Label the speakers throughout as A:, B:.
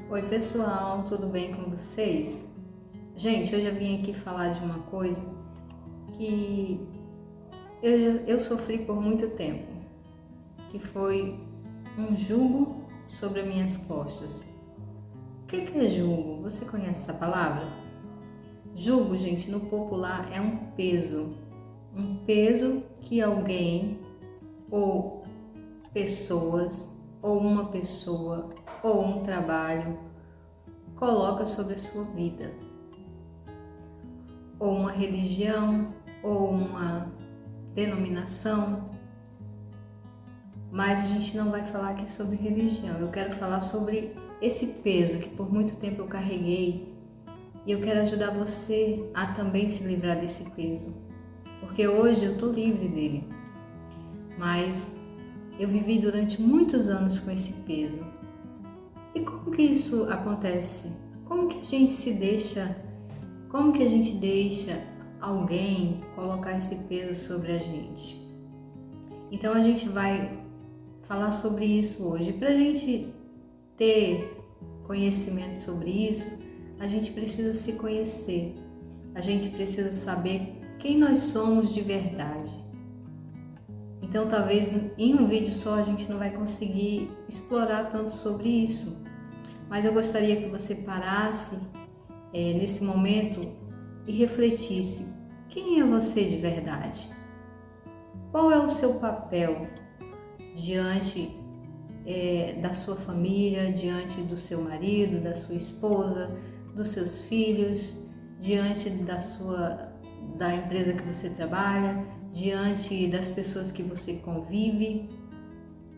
A: Oi pessoal, tudo bem com vocês? Gente, hoje eu vim aqui falar de uma coisa que eu sofri por muito tempo, que foi um jugo sobre as minhas costas. O que é jugo? Você conhece essa palavra? Jugo, gente, no popular é um peso que alguém ou pessoas, ou uma pessoa, ou um trabalho coloca sobre a sua vida. Ou uma religião, ou uma denominação, mas a gente não vai falar aqui sobre religião. Eu quero falar sobre esse peso que por muito tempo eu carreguei e eu quero ajudar você a também se livrar desse peso, porque hoje eu estou livre dele, mas eu vivi durante muitos anos com esse peso. E como que isso acontece? Como que a gente deixa alguém colocar esse peso sobre a gente? Então a gente vai falar sobre isso hoje. Para a gente ter conhecimento sobre isso, a gente precisa se conhecer. A gente precisa saber quem nós somos de verdade. Então talvez em um vídeo só a gente não vai conseguir explorar tanto sobre isso. Mas eu gostaria que você parasse nesse momento e refletisse: quem é você de verdade? Qual é o seu papel diante da sua família, diante do seu marido, da sua esposa, dos seus filhos, diante da empresa que você trabalha, diante das pessoas que você convive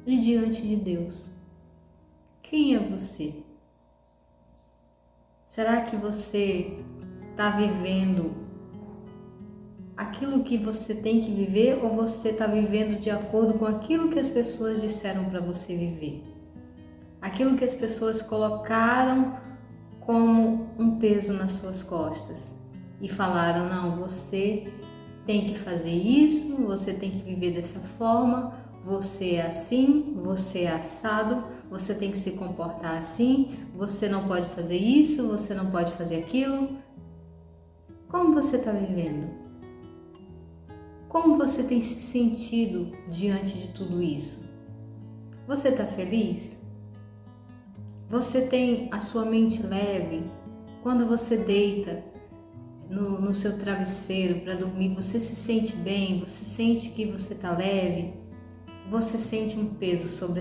A: e diante de Deus? Quem é você? Será que você está vivendo aquilo que você tem que viver ou você está vivendo de acordo com aquilo que as pessoas disseram para você viver? Aquilo que as pessoas colocaram como um peso nas suas costas e falaram: não, você tem que fazer isso, você tem que viver dessa forma, você é assim, você é assado, você tem que se comportar assim, você não pode fazer isso, você não pode fazer aquilo. Como você está vivendo? Como você tem se sentido diante de tudo isso? Você está feliz? Você tem a sua mente leve? Quando você deita no seu travesseiro para dormir, você se sente bem? Você sente que você está leve? Você sente um peso sobre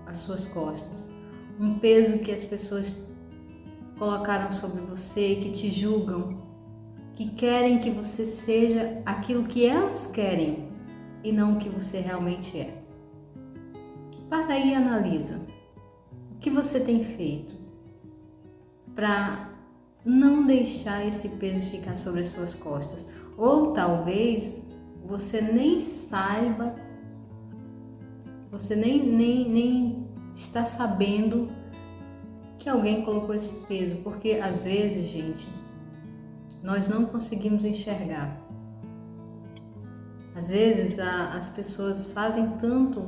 A: as suas costas? Um peso que as pessoas colocaram sobre você, que te julgam, que querem que você seja aquilo que elas querem e não o que você realmente é. Para aí e analisa o que você tem feito para não deixar esse peso ficar sobre as suas costas. Ou talvez você nem saiba, você nem está sabendo que alguém colocou esse peso, porque às vezes, gente, nós não conseguimos enxergar. Às vezes as pessoas fazem tanto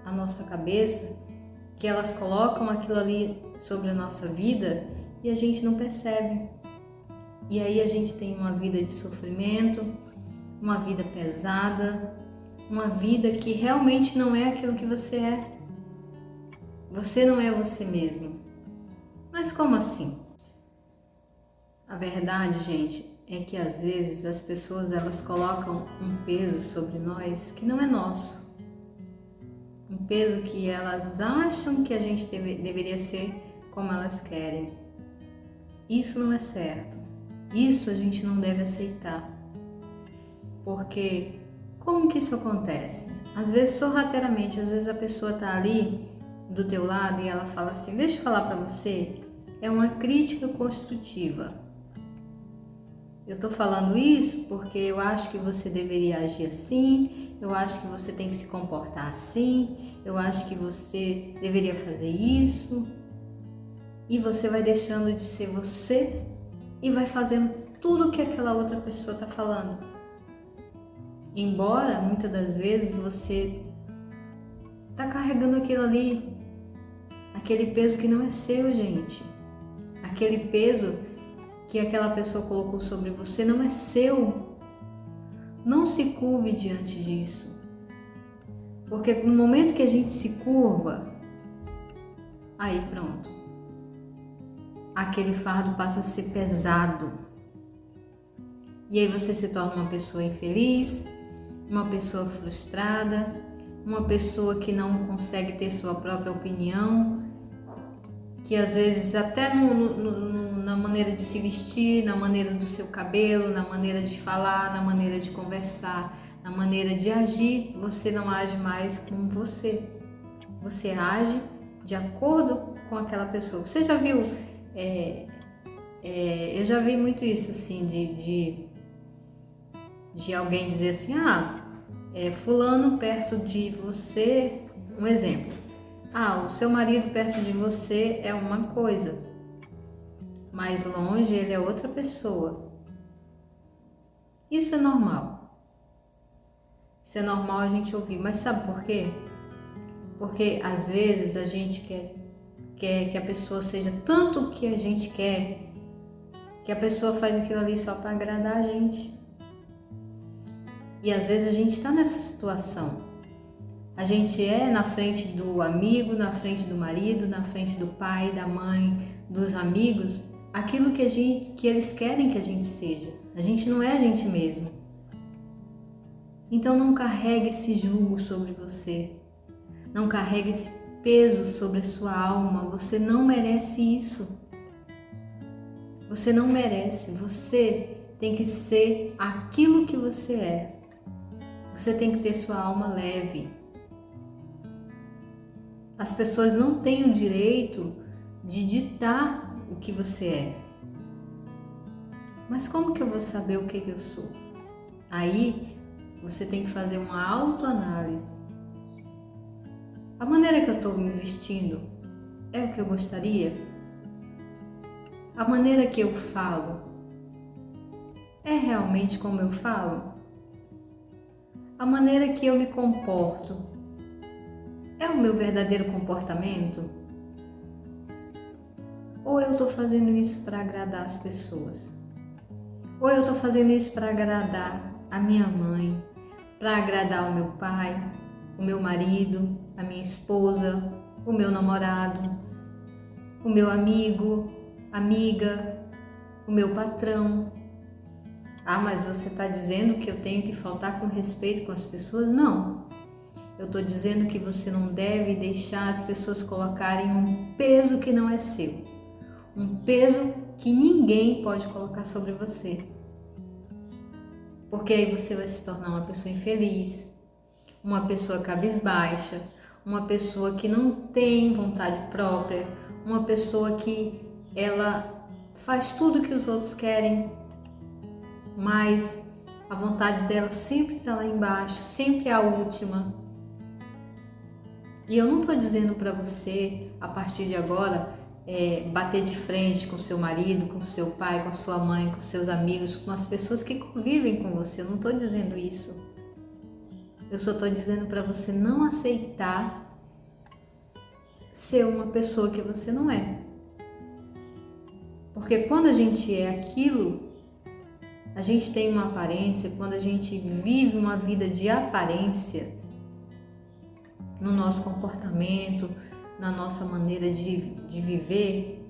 A: a nossa cabeça que elas colocam aquilo ali sobre a nossa vida e a gente não percebe. E aí a gente tem uma vida de sofrimento, uma vida pesada, uma vida que realmente não é aquilo que você é. Você não é você mesmo. Mas como assim? A verdade, gente, é que às vezes as pessoas elas colocam um peso sobre nós que não é nosso. Um peso que elas acham que a gente deveria ser como elas querem. Isso não é certo. Isso a gente não deve aceitar. Porque como que isso acontece? Às vezes sorrateiramente, às vezes a pessoa está ali do teu lado e ela fala assim: deixa eu falar para você, é uma crítica construtiva. Eu estou falando isso porque eu acho que você deveria agir assim, eu acho que você tem que se comportar assim, eu acho que você deveria fazer isso. E você vai deixando de ser você e vai fazendo tudo o que aquela outra pessoa está falando. Embora muitas das vezes você está carregando aquilo ali aquele peso que não é seu, gente. Aquele peso que aquela pessoa colocou sobre você não é seu. Não se curve diante disso. Porque no momento que a gente se curva, aí pronto. Aquele fardo passa a ser pesado. E aí você se torna uma pessoa infeliz, uma pessoa frustrada, uma pessoa que não consegue ter sua própria opinião, que às vezes até na maneira de se vestir, na maneira do seu cabelo, na maneira de falar, na maneira de conversar, na maneira de agir, você não age mais como você. Você age de acordo com aquela pessoa. Você já viu, eu já vi muito isso assim, de alguém dizer assim, fulano perto de você, um exemplo, o seu marido perto de você é uma coisa, mais longe ele é outra pessoa. Isso é normal. Isso é normal a gente ouvir, mas sabe por quê? Porque às vezes a gente quer que a pessoa seja tanto o que a gente quer, que a pessoa faz aquilo ali só para agradar a gente. E às vezes a gente está nessa situação. A gente é na frente do amigo, na frente do marido, na frente do pai, da mãe, dos amigos, aquilo que eles querem que a gente seja. A gente não é a gente mesmo. Então não carregue esse jugo sobre você. Não carregue esse peso sobre a sua alma. Você não merece isso. Você não merece. Você tem que ser aquilo que você é. Você tem que ter sua alma leve. As pessoas não têm o direito de ditar o que você é. Mas como que eu vou saber o que eu sou? Aí você tem que fazer uma autoanálise. A maneira que eu estou me vestindo é o que eu gostaria? A maneira que eu falo é realmente como eu falo? A maneira que eu me comporto é o meu verdadeiro comportamento? Ou eu estou fazendo isso para agradar as pessoas? Ou eu estou fazendo isso para agradar a minha mãe, para agradar o meu pai, o meu marido, a minha esposa, o meu namorado, o meu amigo, amiga, o meu patrão? Mas você está dizendo que eu tenho que faltar com respeito com as pessoas? Não. Eu estou dizendo que você não deve deixar as pessoas colocarem um peso que não é seu. Um peso que ninguém pode colocar sobre você. Porque aí você vai se tornar uma pessoa infeliz, uma pessoa cabisbaixa, uma pessoa que não tem vontade própria, uma pessoa que ela faz tudo que os outros querem, mas a vontade dela sempre está lá embaixo, sempre é a última. E eu não estou dizendo para você, a partir de agora, bater de frente com seu marido, com seu pai, com sua mãe, com seus amigos, com as pessoas que convivem com você. Eu não estou dizendo isso. Eu só estou dizendo para você não aceitar ser uma pessoa que você não é. Porque quando a gente é aquilo, a gente tem uma aparência, quando a gente vive uma vida de aparência, no nosso comportamento, na nossa maneira de viver,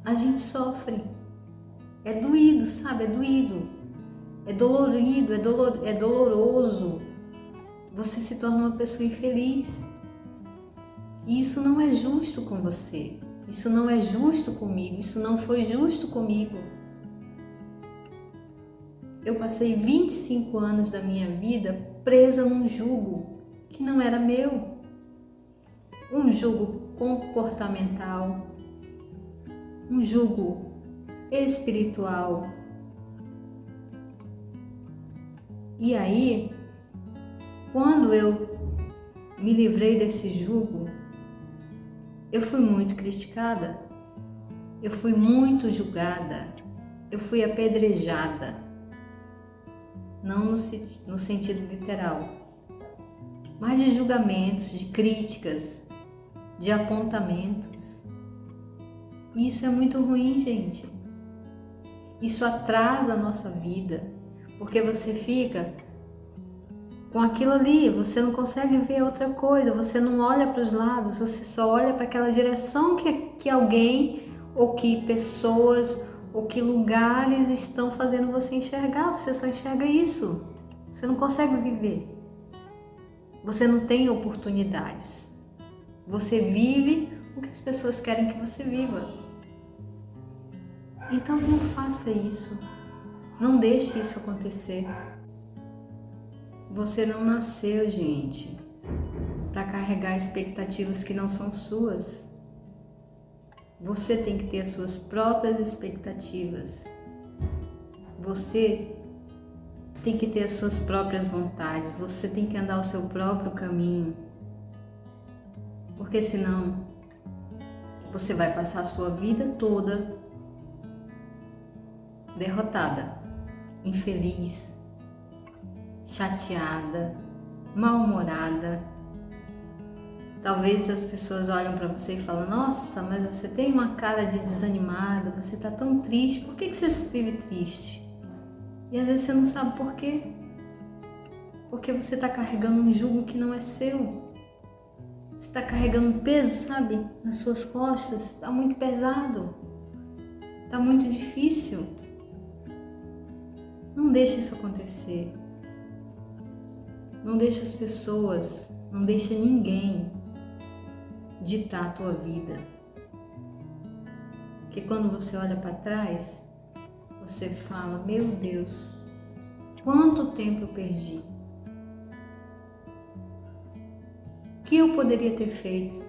A: a gente sofre. É doído, sabe? É doído. É dolorido, é doloroso. Você se torna uma pessoa infeliz. E isso não é justo com você. Isso não é justo comigo. Isso não foi justo comigo. Eu passei 25 anos da minha vida presa num jugo que não era meu. Um jugo comportamental, um jugo espiritual. E aí, quando eu me livrei desse jugo, eu fui muito criticada, eu fui muito julgada, eu fui apedrejada, não no sentido literal, mas de julgamentos, de críticas. de apontamentos. E isso é muito ruim, gente. Isso atrasa a nossa vida, porque você fica com aquilo ali, você não consegue ver outra coisa, você não olha para os lados, você só olha para aquela direção que alguém, ou que pessoas, ou que lugares estão fazendo você enxergar, você só enxerga isso, você não consegue viver, você não tem oportunidades, você vive o que as pessoas querem que você viva. Então não faça isso, não deixe isso acontecer. Você não nasceu, gente, para carregar expectativas que não são suas. Você tem que ter as suas próprias expectativas. Você tem que ter as suas próprias vontades. Você tem que andar o seu próprio caminho. Porque senão você vai passar a sua vida toda derrotada, infeliz, chateada, mal-humorada. Talvez as pessoas olham para você e falam: nossa, mas você tem uma cara de desanimada, você está tão triste, por que você vive triste? E às vezes você não sabe por quê. Porque você está carregando um jugo que não é seu. Você está carregando um peso, sabe, nas suas costas, está muito pesado, está muito difícil. Não deixe isso acontecer. Não deixe as pessoas, não deixe ninguém ditar a tua vida. Porque quando você olha para trás, você fala: meu Deus, quanto tempo eu perdi? O que eu poderia ter feito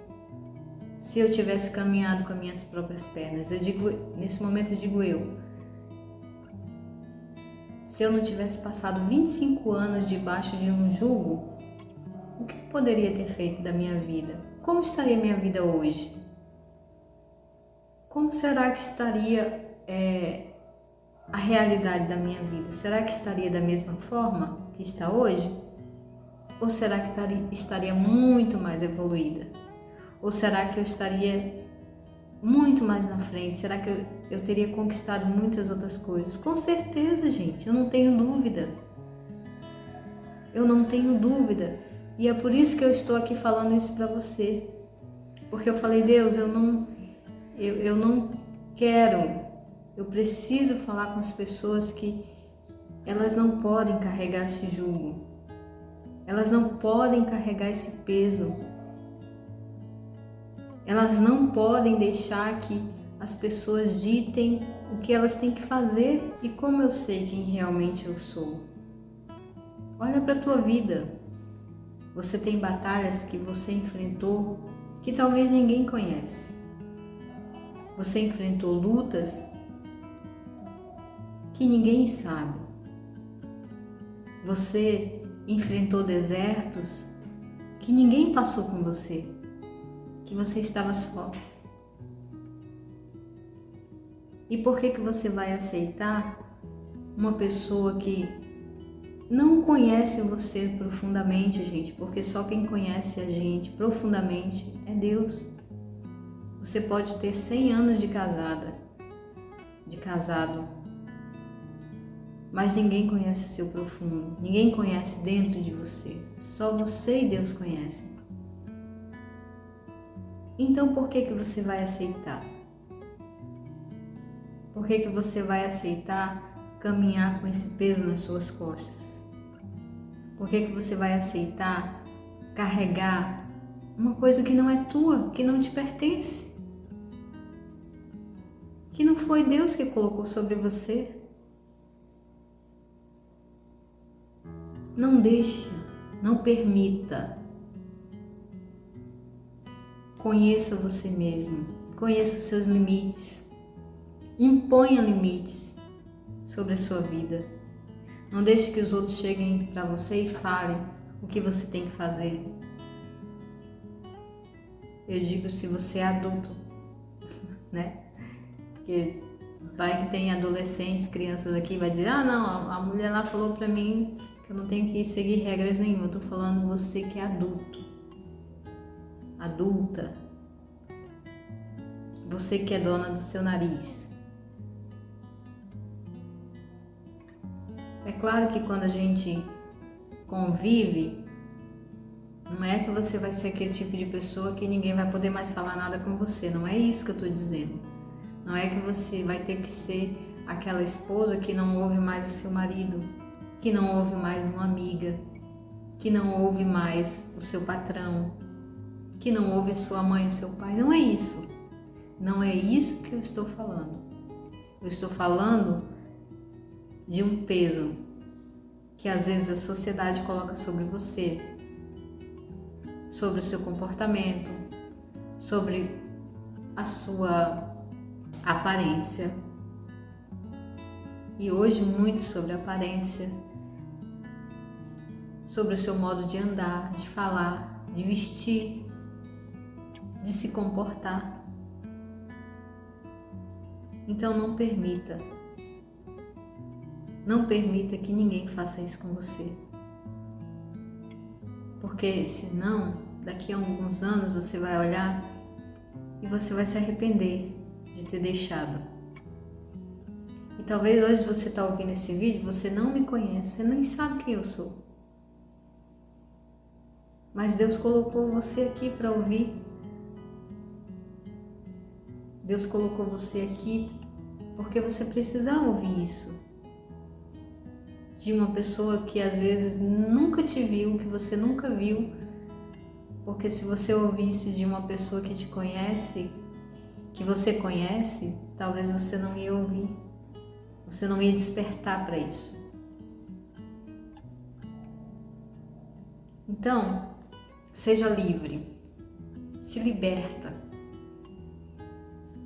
A: se eu tivesse caminhado com as minhas próprias pernas? Nesse momento eu digo se eu não tivesse passado 25 anos debaixo de um jugo, o que eu poderia ter feito da minha vida? Como estaria minha vida hoje? Como será que estaria a realidade da minha vida? Será que estaria da mesma forma que está hoje? Ou será que estaria muito mais evoluída? Ou será que eu estaria muito mais na frente? Será que eu teria conquistado muitas outras coisas? Com certeza, gente, eu não tenho dúvida. Eu não tenho dúvida. E é por isso que eu estou aqui falando isso para você. Porque eu falei: Deus, eu não quero, eu preciso falar com as pessoas que elas não podem carregar esse jugo. Elas não podem carregar esse peso. Elas não podem deixar que as pessoas ditem o que elas têm que fazer. E como eu sei quem realmente eu sou? Olha para a tua vida. Você tem batalhas que você enfrentou que talvez ninguém conhece. Você enfrentou lutas que ninguém sabe. Você enfrentou desertos que ninguém passou com você, que você estava só. E por que você vai aceitar uma pessoa que não conhece você profundamente, gente? Porque só quem conhece a gente profundamente é Deus. Você pode ter 100 anos de casado, mas ninguém conhece o seu profundo, ninguém conhece dentro de você, só você e Deus conhecem. Então por que você vai aceitar? Por que você vai aceitar caminhar com esse peso nas suas costas? Por que você vai aceitar carregar uma coisa que não é tua, que não te pertence? Que não foi Deus que colocou sobre você? Não deixe, não permita. Conheça você mesmo, conheça os seus limites. Imponha limites sobre a sua vida. Não deixe que os outros cheguem para você e falem o que você tem que fazer. Eu digo, se você é adulto, né? Porque vai que tem adolescentes, crianças aqui, vai dizer: ah, não, a mulher lá falou para mim que eu não tenho que seguir regras nenhuma. Eu tô falando você que é adulto, adulta. Você que é dona do seu nariz. É claro que quando a gente convive, não é que você vai ser aquele tipo de pessoa que ninguém vai poder mais falar nada com você. Não é isso que eu estou dizendo. Não é que você vai ter que ser aquela esposa que não ouve mais o seu marido, que não ouve mais uma amiga, que não ouve mais o seu patrão, que não ouve a sua mãe e o seu pai. Não é isso. Não é isso que eu estou falando. Eu estou falando de um peso que às vezes a sociedade coloca sobre você, sobre o seu comportamento, sobre a sua aparência. E hoje muito sobre aparência, sobre o seu modo de andar, de falar, de vestir, de se comportar. Então não permita que ninguém faça isso com você. Porque senão, daqui a alguns anos você vai olhar e você vai se arrepender de ter deixado. E talvez hoje você está ouvindo esse vídeo, você não me conhece, você nem sabe quem eu sou. Mas Deus colocou você aqui para ouvir. Deus colocou você aqui porque você precisa ouvir isso. De uma pessoa que às vezes nunca te viu, que você nunca viu. Porque se você ouvisse de uma pessoa que te conhece, que você conhece, talvez você não ia ouvir. Você não ia despertar para isso. Então, seja livre. Se liberta.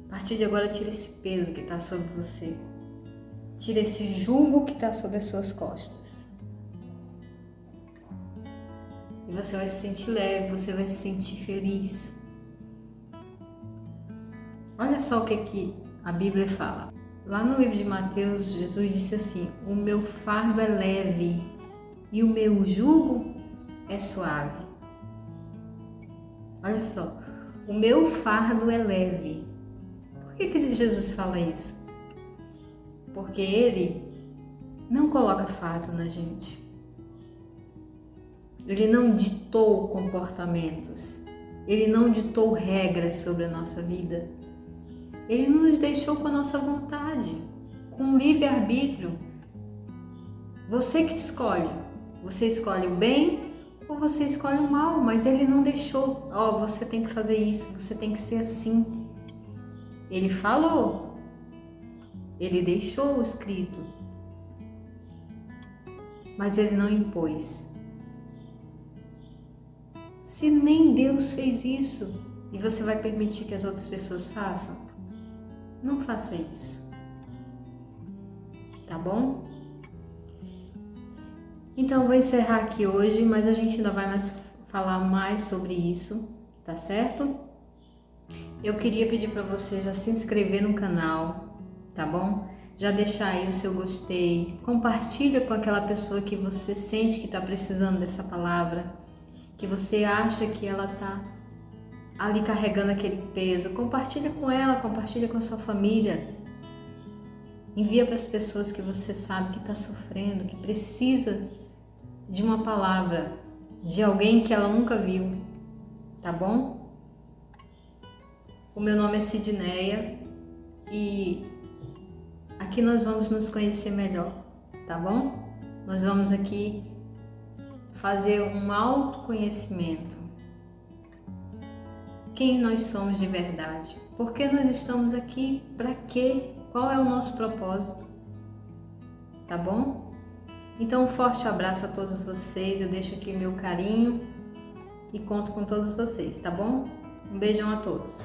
A: A partir de agora, tira esse peso que está sobre você. Tira esse jugo que está sobre as suas costas. E você vai se sentir leve, você vai se sentir feliz. Olha só o que a Bíblia fala. Lá no livro de Mateus, Jesus disse assim: o meu fardo é leve e o meu jugo é suave. Olha só, o meu fardo é leve. Por que Jesus fala isso? Porque Ele não coloca fardo na gente. Ele não ditou comportamentos. Ele não ditou regras sobre a nossa vida. Ele nos deixou com a nossa vontade, com livre-arbítrio. Você que escolhe. Você escolhe o bem ou você escolhe o mal, mas Ele não deixou. Você tem que fazer isso, você tem que ser assim. Ele falou. Ele deixou escrito, mas Ele não impôs. Se nem Deus fez isso e você vai permitir que as outras pessoas façam, não faça isso, tá bom? Então vou encerrar aqui hoje, mas a gente ainda vai falar mais sobre isso, tá certo? Eu queria pedir para você já se inscrever no canal, tá bom? Já deixar aí o seu gostei, compartilha com aquela pessoa que você sente que está precisando dessa palavra, que você acha que ela está ali carregando aquele peso. Compartilha com ela, compartilha com a sua família. Envia para as pessoas que você sabe que está sofrendo, que precisa de uma palavra, de alguém que ela nunca viu, tá bom? O meu nome é Sidneia e aqui nós vamos nos conhecer melhor, tá bom? Nós vamos aqui fazer um autoconhecimento. Quem nós somos de verdade? Por que nós estamos aqui? Para quê? Qual é o nosso propósito? Tá bom? Então um forte abraço a todos vocês, eu deixo aqui meu carinho e conto com todos vocês, tá bom? Um beijão a todos.